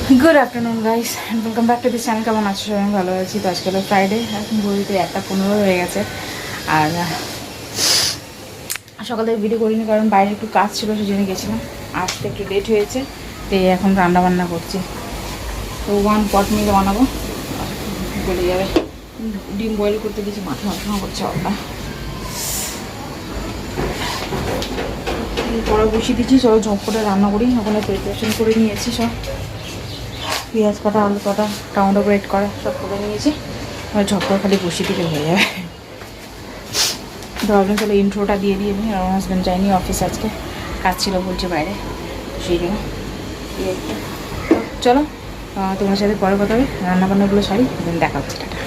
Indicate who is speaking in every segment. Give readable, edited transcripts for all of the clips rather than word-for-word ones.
Speaker 1: Good afternoon guys welcome back to this channel. কেমন আছো সবাই? আমি ভালো আছি। তো আজকে হলো ফ্রাইডে, এখন ঘড়িতে 1:15 হয়ে গেছে। আর সকাল থেকে ভিডিও করিনি কারণ বাইরে একটু কাজ ছিল, সেই জন্য গেছিলাম। আসতে একটু লেট হয়েছে, তো এখন রান্না বান্না করছি। তো 1 পট মিল বানাবো, বলে যাবে। ডিম বয়েল করতে গেছি, মাথা মাথা করছে ওটা। কড়া বসিয়ে দিচ্ছি, চলো ঝপ করে রান্না করি। ওখানে প্রিপারেশন করে নিয়েছি, সব পেঁয়াজ কাটা, আলু কাটা, টমেটো গ্রেট করা সব করে নিয়েছি। এবার ঝপ করে খালি বসিয়ে দিলে হয়ে যাবে। তো ভাবলাম চলো ইন্ট্রোটা দিয়ে দিই। আমি আমার হাজব্যান্ড যায়নি অফিস, আজকে কাজ ছিল বলছে বাইরে, সেই জন্য চলো তোমার সাথে পরে কথা হবে। রান্নাবান্নাগুলো সারি, দেখা হচ্ছে। টাটা।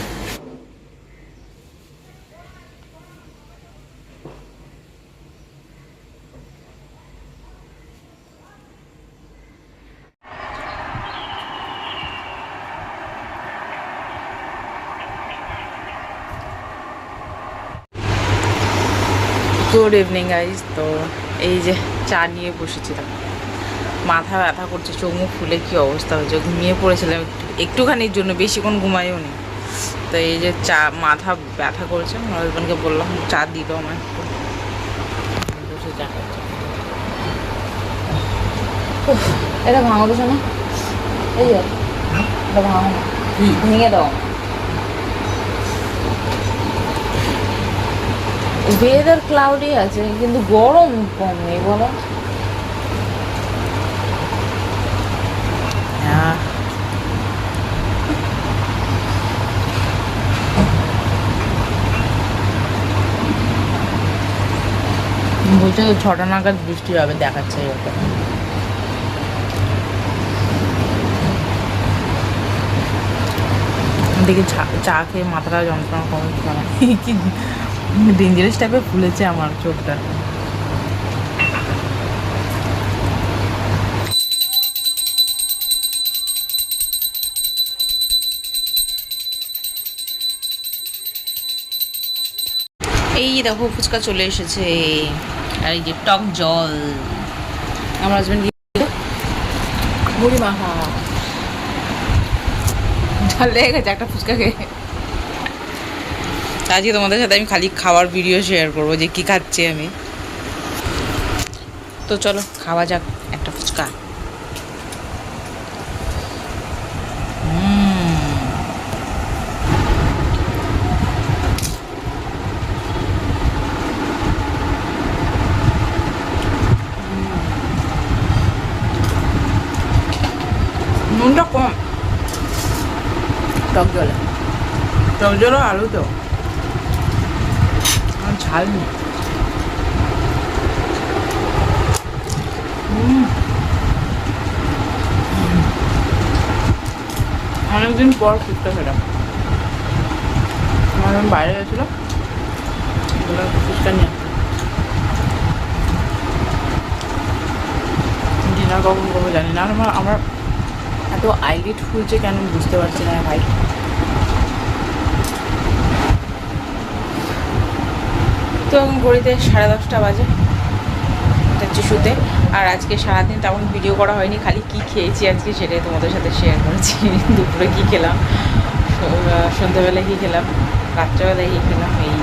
Speaker 1: Good evening guys. তো এই যে চা নিয়ে বসেছিলাম, মাথা ব্যথা করছে, চোখ মুখ ফুলে কী অবস্থা হয়েছে। ঘুমিয়ে পড়েছিলাম একটুখানির জন্য, বেশিক্ষণ ঘুমাইও নি। তো এই যে চা, মাথা ব্যথা করেছে। আমার হাজব্যান্ডকে বললাম চা দিল আমার, বসে চা খাচ্ছে। এটা ভাঙো তো শোনো, এই যে এটা ভাঙো, ভেঙে দাও। ওয়েদার ক্লাউডি আছে কিন্তু গরম কম নেই, বলো। বলছে 6টা নাগাদ বৃষ্টি হবে, দেখাচ্ছে ওটা। দেখি চা খেয়ে মাথাটা যন্ত্রণা কমে কি ডেঞ্জারাস টাইপের ফুলেছে আমার চোখটা। এই দেখো ফুচকা চলে এসেছে, আর এই যে টক জল। আমার হাজব্যান্ড মুড়ি মাখা ঝাল লেগে গেছে একটা ফুচকা খেয়ে। আজকে তোমাদের সাথে আমি খালি খাওয়ার ভিডিও শেয়ার করবো, যে কি খাচ্ছি আমি। তো চলো খাওয়া যাক একটা ফুচকা। নুনটা কম, টক জলে আলু তো ঝাল নেই। অনেকদিন পর ফুচকা খেলাম। আমি বাইরে গেছিলাম, ফুচকা নিয়ে ডিনার কখন করবো জানি না। আমার এত আইলিড ফুলছে কেন বুঝতে পারছি না ভাই। তো এখন ঘড়িতে 10:30 বাজে, যাচ্ছি শুতে। আর আজকে সারাদিন তেমন ভিডিও করা হয়নি, খালি কি খেয়েছি আজকে সেটাই তোমাদের সাথে শেয়ার করেছি। দুপুরে কী খেলাম, সন্ধ্যাবেলায় কী খেলাম, রাত্রেবেলায় কী খেলাম, এই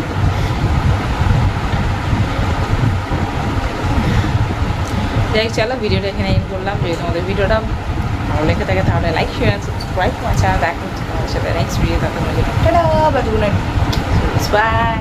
Speaker 1: যাই। চলো ভিডিওটা এখানে এন্ড করলাম। যদি তোমাদের ভিডিওটা ভালো লেগে থাকে তাহলে লাইক, শেয়ার, সাবস্ক্রাইব আমার চ্যানেল। দেখা হচ্ছে তোমাদের সাথে নেক্সট ভিডিও। তাদের মধ্যে টাটা, বাই।